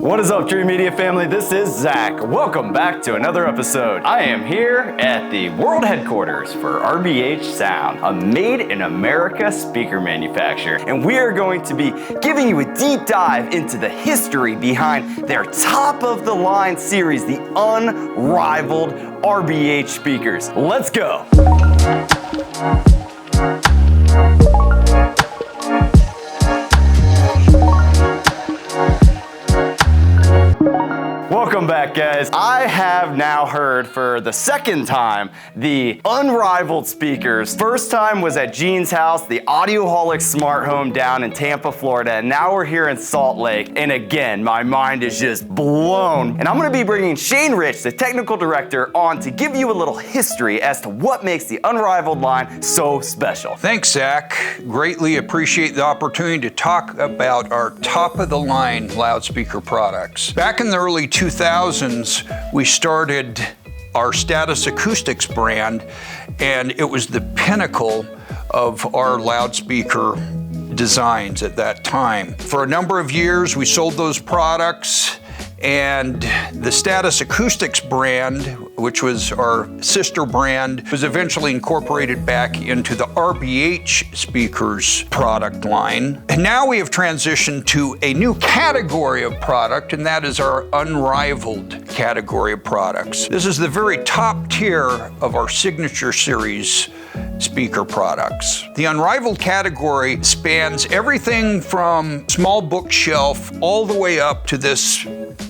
What is up, Dreamedia family? This is Zach. Welcome back to another episode. I am here at the world headquarters for RBH Sound, a made-in-America speaker manufacturer. And we are going to be giving you a deep dive into the history behind their top-of-the-line series, the Unrivaled RBH speakers. Let's go. Welcome back, guys. I have now heard for the second time the Unrivaled speakers. First time was at Gene's house, the Audioholic Smart Home down in Tampa, Florida, and now we're here in Salt Lake. And again, my mind is just blown. And I'm gonna be bringing Shane Rich, the technical director, on to give you a little history as to what makes the Unrivaled line so special. Thanks, Zach. Greatly appreciate the opportunity to talk about our top-of-the-line loudspeaker products. Back in the early 2000s, we started our Status Acoustics brand, and it was the pinnacle of our loudspeaker designs at that time. For a number of years, we sold those products, and the Status Acoustics brand, which was our sister brand, was eventually incorporated back into the RBH speakers product line. And now we have transitioned to a new category of product, and that is our Unrivaled category of products. This is the very top tier of our Signature Series speaker products. The Unrivaled category spans everything from small bookshelf all the way up to this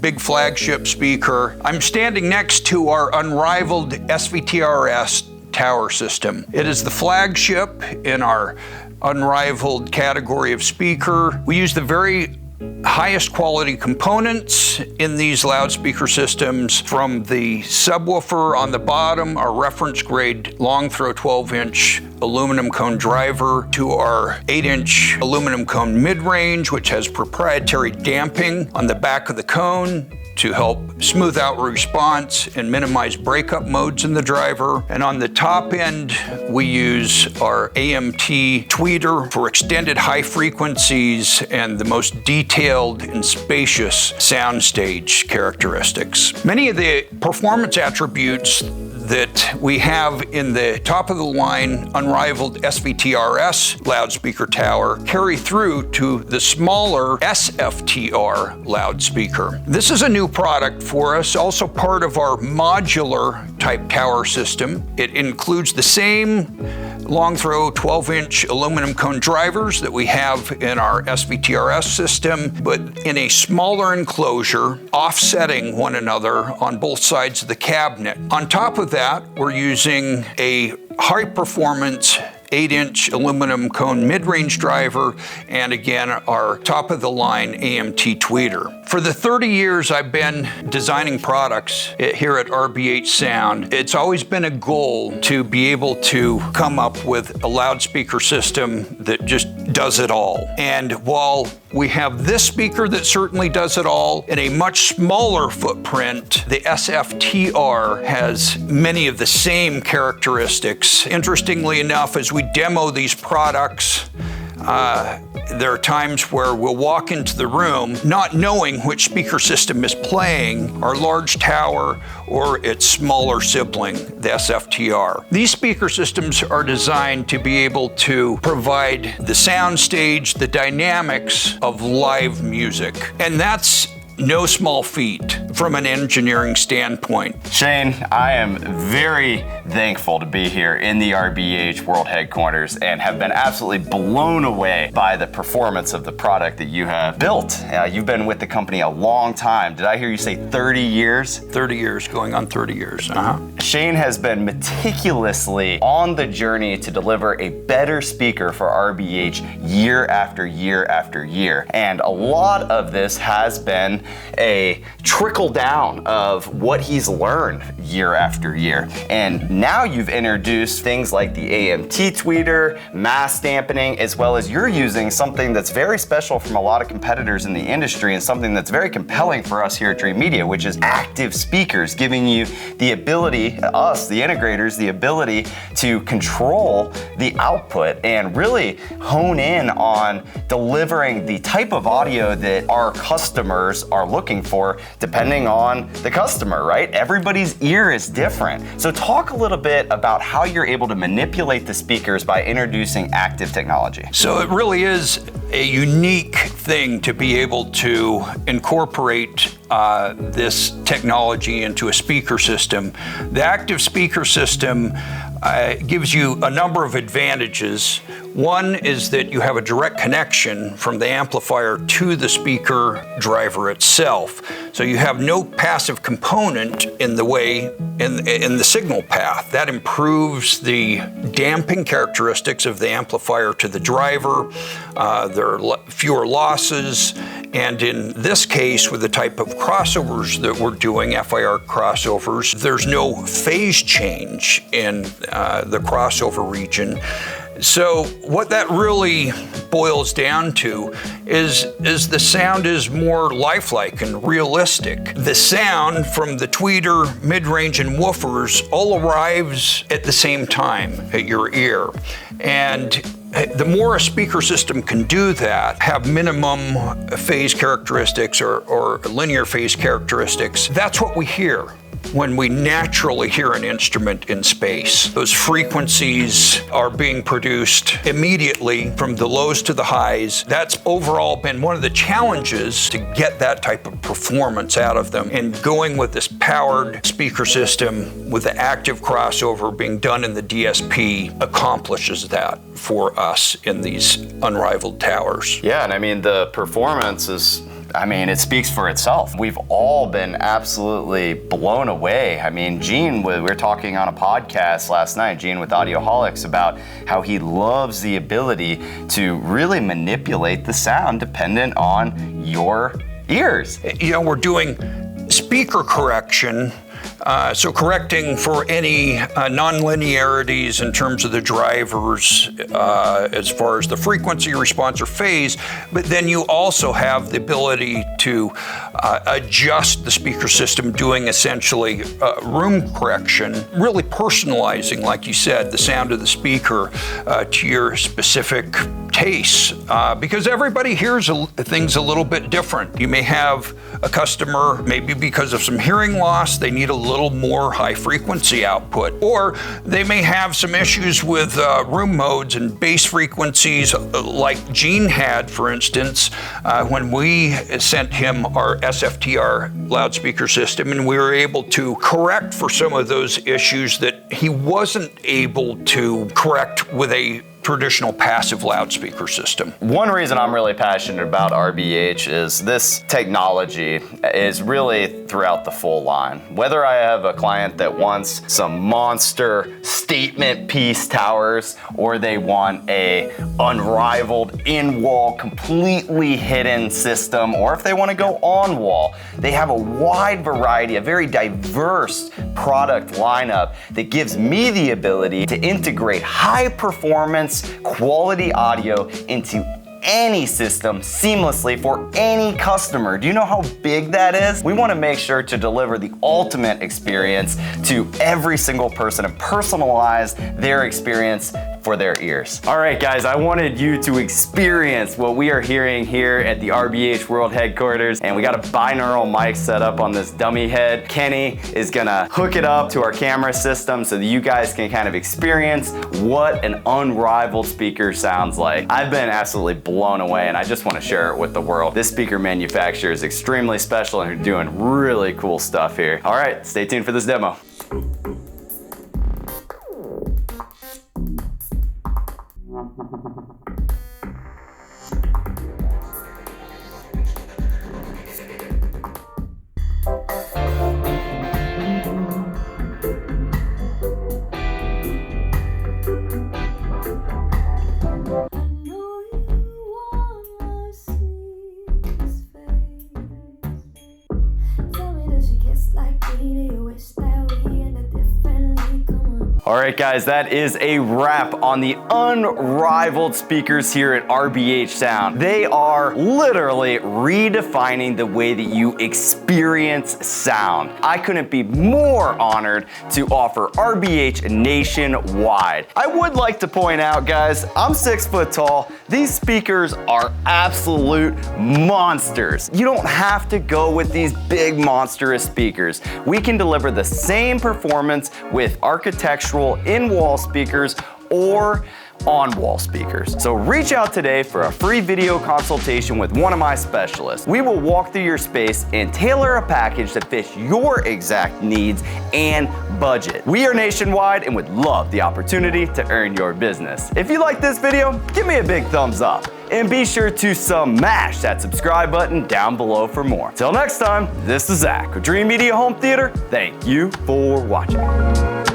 big flagship speaker. I'm standing next to our Unrivaled SVTRS tower system. It is the flagship in our Unrivaled category of speaker. We use the very highest quality components in these loudspeaker systems, from the subwoofer on the bottom, our reference grade long throw 12-inch aluminum cone driver, to our 8-inch aluminum cone mid-range, which has proprietary damping on the back of the cone to help smooth out response and minimize breakup modes in the driver. And on the top end, we use our AMT tweeter for extended high frequencies and the most detailed and spacious soundstage characteristics. Many of the performance attributes that we have in the top-of-the-line Unrivaled SVTRS loudspeaker tower carry through to the smaller SFTR loudspeaker. This is a new product for us, also part of our modular type tower system. It includes the same long throw 12-inch aluminum cone drivers that we have in our SVTRS system, but in a smaller enclosure, offsetting one another on both sides of the cabinet. On top of that, we're using a high-performance 8-inch aluminum cone mid-range driver, and again, our top-of-the-line AMT tweeter. For the 30 years I've been designing products here at RBH Sound, it's always been a goal to be able to come up with a loudspeaker system that just does it all. And while we have this speaker that certainly does it all, in a much smaller footprint, the SFTR has many of the same characteristics. Interestingly enough, as we demo these products, there are times where we'll walk into the room not knowing which speaker system is playing, our large tower or its smaller sibling, the SFTR. These speaker systems are designed to be able to provide the soundstage, the dynamics of live music. And that's no small feat from an engineering standpoint. Shane, I am very thankful to be here in the RBH World Headquarters and have been absolutely blown away by the performance of the product that you have built. You've been with the company a long time. Did I hear you say 30 years? 30 years, going on 30 years. Shane has been meticulously on the journey to deliver a better speaker for RBH year after year after year. And a lot of this has been a trickle down of what he's learned year after year. And now you've introduced things like the AMT tweeter, mass dampening, as well as you're using something that's very special from a lot of competitors in the industry and something that's very compelling for us here at Dreamedia, which is active speakers, giving you the ability, us, the integrators, the ability to control the output and really hone in on delivering the type of audio that our customers are looking for depending on the customer, right? Everybody's ear is different. So talk a little bit about how you're able to manipulate the speakers by introducing active technology. So it really is a unique thing to be able to incorporate this technology into a speaker system. The active speaker system gives you a number of advantages. One is that you have a direct connection from the amplifier to the speaker driver itself. So you have no passive component in the signal path. That improves the damping characteristics of the amplifier to the driver. There are fewer losses. And in this case, with the type of crossovers that we're doing, FIR crossovers, there's no phase change in the crossover region. So what that really boils down to is the sound is more lifelike and realistic. The sound from the tweeter, mid-range, and woofers all arrives at the same time at your ear. And the more a speaker system can do that, have minimum phase characteristics or linear phase characteristics, that's what we hear when we naturally hear an instrument in space. Those frequencies are being produced immediately from the lows to the highs. That's overall been one of the challenges to get that type of performance out of them. And going with this powered speaker system with the active crossover being done in the DSP accomplishes that for us in these Unrivaled towers. Yeah, and I mean, the performance is, it speaks for itself. We've all been absolutely blown away. I mean, Gene, we were talking on a podcast last night, Gene with Audioholics, about how he loves the ability to really manipulate the sound dependent on your ears. You know, we're doing speaker correction. So correcting for any non-linearities in terms of the drivers as far as the frequency response or phase, but then you also have the ability to adjust the speaker system, doing essentially room correction, really personalizing, like you said, the sound of the speaker to your specific tastes, because everybody hears things a little bit different. You may have a customer, maybe because of some hearing loss, they need a little more high frequency output, or they may have some issues with room modes and bass frequencies like Gene had, for instance, when we sent him our SFTR loudspeaker system, and we were able to correct for some of those issues that he wasn't able to correct with a traditional passive loudspeaker system. One reason I'm really passionate about RBH is this technology is really throughout the full line. Whether I have a client that wants some monster statement piece towers, or they want a unrivaled in-wall, completely hidden system, or if they want to go on-wall, they have a wide variety, a very diverse product lineup that gives me the ability to integrate high performance quality audio into any system seamlessly for any customer. Do you know how big that is? We want to make sure to deliver the ultimate experience to every single person and personalize their experience for their ears. All right, guys, I wanted you to experience what we are hearing here at the RBH World Headquarters, and we got a binaural mic set up on this dummy head. Kenny is gonna hook it up to our camera system so that you guys can kind of experience what an unrivaled speaker sounds like. I've been absolutely blown away, and I just want to share it with the world. This speaker manufacturer is extremely special, and they're doing really cool stuff here. All right, stay tuned for this demo. All right, guys, that is a wrap on the Unrivaled speakers here at RBH Sound. They are literally redefining the way that you experience sound. I couldn't be more honored to offer RBH nationwide. I would like to point out, guys, I'm 6 foot tall. These speakers are absolute monsters. You don't have to go with these big monstrous speakers. We can deliver the same performance with architectural in-wall speakers or on-wall speakers. So reach out today for a free video consultation with one of my specialists. We will walk through your space and tailor a package that fits your exact needs and budget. We are nationwide and would love the opportunity to earn your business. If you like this video, give me a big thumbs up. And be sure to smash that subscribe button down below for more. Till next time, this is Zach with Dreamedia Home Theater. Thank you for watching.